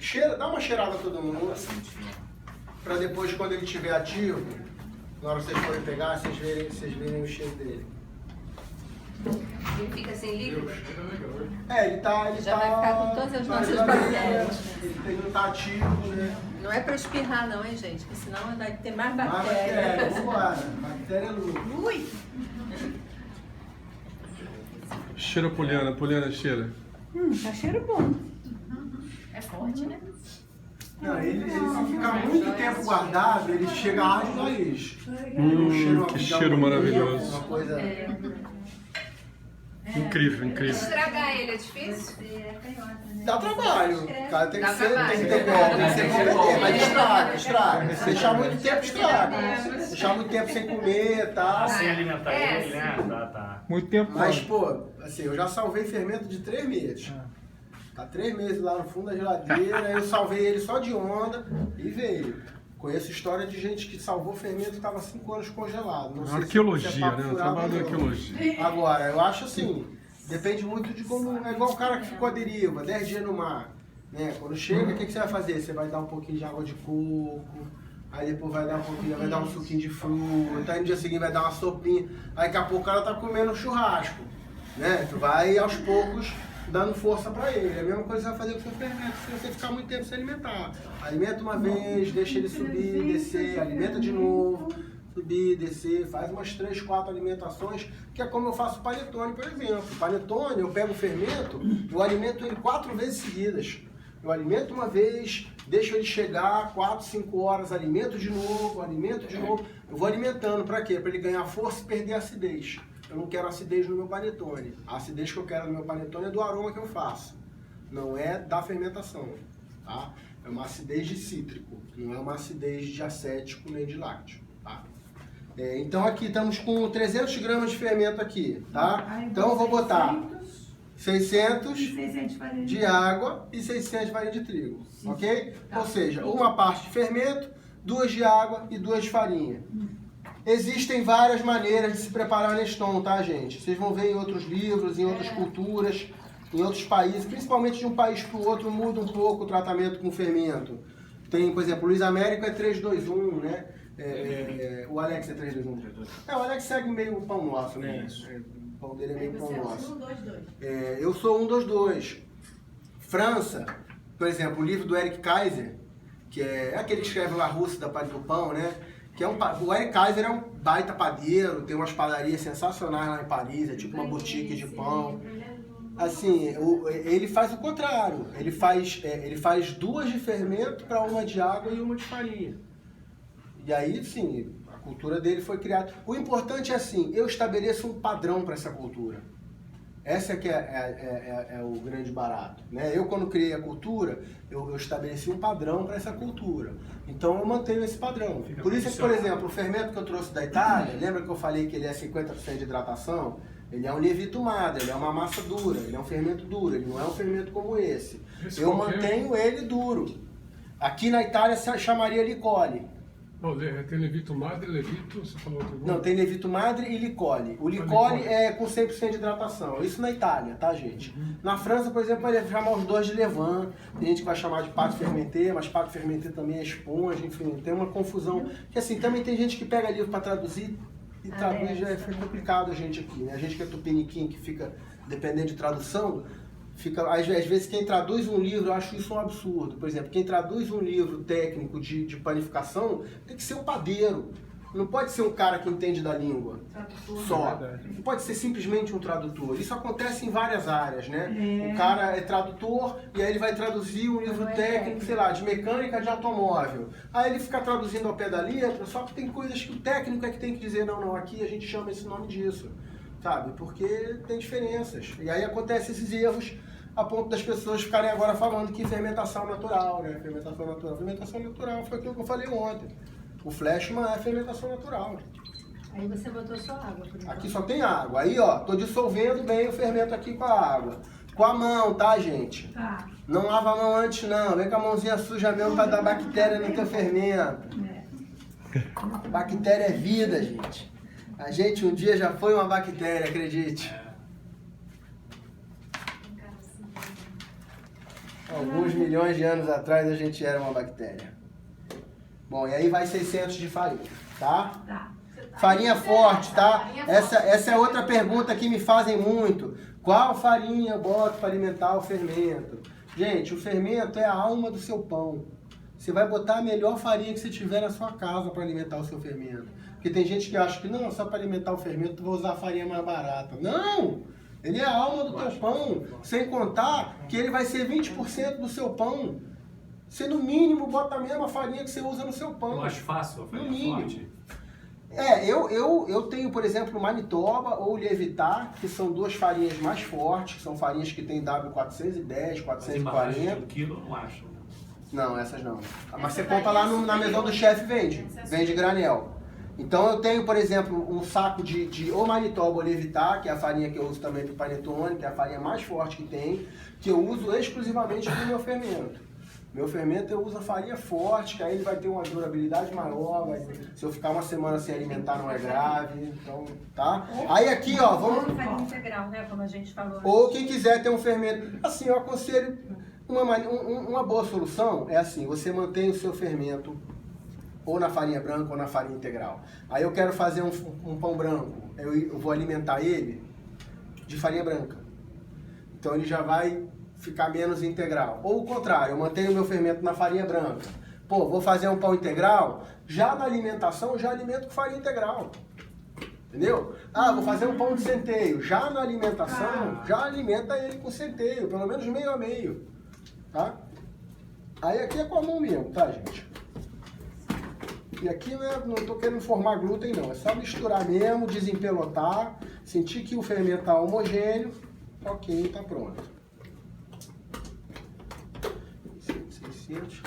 Cheira, dá uma cheirada a todo mundo, para depois, quando ele estiver ativo, na hora que vocês forem pegar, vocês verem o cheiro dele. Ele fica sem líquido? Ele já vai ficar com todas as nossas bactérias. Ele não tá ativo, né? Não é pra espirrar não, hein, gente? Porque senão vai ter mais Mais bactéria. vambora. Bactéria no... Ui! Cheira Poliana, Poliana cheira. Tá cheiro bom. É forte, né? Não, ele se ficar muito tempo guardado, ele chega a ágil nariz. Que cheiro maravilhoso. Uma coisa... Incrível, incrível. Estragar ele é difícil? Dá trabalho. O cara tem que Dá ser, trabalho. tem que ter gol, tem que ser competente, mas estraga. Se deixar muito tempo, estraga. Deixar muito tempo sem comer e tal. Sem alimentar ele, né? Tá. Muito tempo. Mas, pô, assim, eu já salvei fermento de 3 meses. Tá 3 meses lá no fundo da geladeira, eu salvei ele só de onda e veio. Conheço história de gente que salvou fermento que estava 5 anos congelado. Não sei Arqueologia, se é papo né? O furado trabalho da ou não. arqueologia. Agora, eu acho assim, depende muito de como... É igual o cara que ficou à deriva, 10 dias no mar. Né? Quando chega, o que você vai fazer? Você vai dar um pouquinho de água de coco, aí depois vai dar um suquinho de fruta, aí no dia seguinte vai dar uma sopinha, aí daqui a pouco o cara tá comendo churrasco. Né? Tu vai aos poucos dando força para ele. É a mesma coisa que você vai fazer com o seu fermento se você ficar muito tempo sem alimentar. Alimenta uma vez, deixa ele subir, descer, alimenta de novo, subir, descer, faz umas 3, 4 alimentações, que é como eu faço o panetone, por exemplo. O panetone, eu pego o fermento, eu alimento ele 4 vezes seguidas. Eu alimento uma vez, deixo ele chegar 4, 5 horas, alimento de novo, Eu vou alimentando para quê? Para ele ganhar força e perder a acidez. Eu não quero acidez no meu panetone. A acidez que eu quero no meu panetone é do aroma que eu faço. Não é da fermentação, tá? É uma acidez de cítrico, não é uma acidez de acético nem de lácteo, tá? Então aqui estamos com 300 gramas de fermento aqui, tá? Então eu vou botar 600 de água e 600 de farinha de trigo, ok? Ou seja, uma parte de fermento, 2 de água e 2 de farinha. Existem várias maneiras de se preparar Neston, tá, gente? Vocês vão ver em outros livros, em outras culturas, em outros países, principalmente de um país para o outro, muda um pouco o tratamento com fermento. Tem, por exemplo, o Luiz Américo é 3-2-1, né? O Alex é 3-2-1. O Alex segue meio pão nosso, né? O pão dele é meio pão nosso. Eu sou 1-2-2. França, por exemplo, o livro do Eric Kaiser, que é aquele que escreve La Russe da Palha do Pão, né? O Eric Kaiser é um baita padeiro, tem umas padarias sensacionais lá em Paris, é tipo uma boutique de pão. Assim, ele faz o contrário, ele faz 2 de fermento para 1 de água e 1 de farinha. E aí, sim, a cultura dele foi criada. O importante é assim, eu estabeleço um padrão para essa cultura. Essa é que é o grande barato, né? Eu, quando criei a cultura, eu estabeleci um padrão para essa cultura. Então, eu mantenho esse padrão. Por isso que, por exemplo, o fermento que eu trouxe da Itália, lembra que eu falei que ele é 50% de hidratação? Ele é um lievito madre, ele é uma massa dura, ele é um fermento duro, ele não é um fermento como esse. Eu mantenho ele duro. Aqui na Itália se chamaria licole. Tem levito madre, levito, você falou outro. Não, tem levito madre e licole. O licole é com 100% de hidratação. Isso na Itália, tá, gente? Na França, por exemplo, vai chamar os 2 de levain. Tem gente que vai chamar de pâte fermenté, mas pâte fermenté também é esponja, enfim, tem uma confusão. Que assim, também tem gente que pega livro para traduzir e traduz, já é complicado a gente aqui, né? A gente que é tupiniquim, que fica dependendo de tradução, às vezes quem traduz um livro, eu acho isso um absurdo. Por exemplo, quem traduz um livro técnico de panificação tem que ser um padeiro. Não pode ser um cara que entende da língua só. Não pode ser simplesmente um tradutor. Isso acontece em várias áreas, né? O cara é tradutor e aí ele vai traduzir um livro técnico, sei lá, de mecânica de automóvel. Aí ele fica traduzindo ao pé da letra, só que tem coisas que o técnico é que tem que dizer, não, aqui a gente chama esse nome disso. Sabe? Porque tem diferenças. E aí acontecem esses erros a ponto das pessoas ficarem agora falando que fermentação natural, né? Fermentação natural. Fermentação natural foi aquilo que eu falei ontem. O flashman é fermentação natural. Aí você botou só água. Por aqui só tem água. Aí, ó, tô dissolvendo bem o fermento aqui com a água. Com a mão, tá, gente? Tá. Não lava a mão antes, não. Vem com a mãozinha suja mesmo pra dar bactéria no teu fermento. Bactéria é vida, gente. A gente um dia já foi uma bactéria, acredite. Alguns milhões de anos atrás a gente era uma bactéria. Bom, e aí vai 600 de farinha, tá? Tá. Farinha forte, tá? Farinha Essa é outra pergunta que me fazem muito. Qual farinha eu boto para alimentar o fermento? Gente, o fermento é a alma do seu pão. Você vai botar a melhor farinha que você tiver na sua casa para alimentar o seu fermento. Porque tem gente que acha que não, só para alimentar o fermento eu vou usar a farinha mais barata. Não! Ele é a alma do teu pão. Sem contar que ele vai ser 20% do seu pão. Você no mínimo bota a mesma farinha que você usa no seu pão. Eu acho fácil a No farinha mínimo. forte. Eu tenho, por exemplo, Manitoba ou Lievitar, que são duas farinhas mais fortes, que são farinhas que tem W410, As embalagens de 440. 1 quilo, eu não acho. Não, essas não. Mas você Essa compra lá daí é na Maison do Chefe, vende granel. Então eu tenho, por exemplo, um saco de ou Manitoba ou Lievitar, que é a farinha que eu uso também para o panetone, que é a farinha mais forte que tem, que eu uso exclusivamente no meu fermento. Meu fermento eu uso a farinha forte, que aí ele vai ter uma durabilidade maior, se eu ficar uma semana sem alimentar não é grave, então, tá? Aí aqui, ó, vamos... Farinha integral, né? Como a gente falou. Ou quem quiser ter um fermento, assim, eu aconselho, uma boa solução é assim, você mantém o seu fermento ou na farinha branca ou na farinha integral. Aí eu quero fazer um pão branco, eu vou alimentar ele de farinha branca. Então ele já vai ficar menos integral. Ou o contrário, eu mantenho o meu fermento na farinha branca. Pô, vou fazer um pão integral, já na alimentação já alimento com farinha integral. Entendeu? Ah, vou fazer um pão de centeio. Já na alimentação, já alimenta ele com centeio, pelo menos meio a meio. Tá? Aí aqui é com a mão mesmo, tá, gente? E aqui não estou querendo formar glúten, não. É só misturar mesmo, desempelotar, sentir que o fermento está homogêneo. Ok, tá pronto. 600.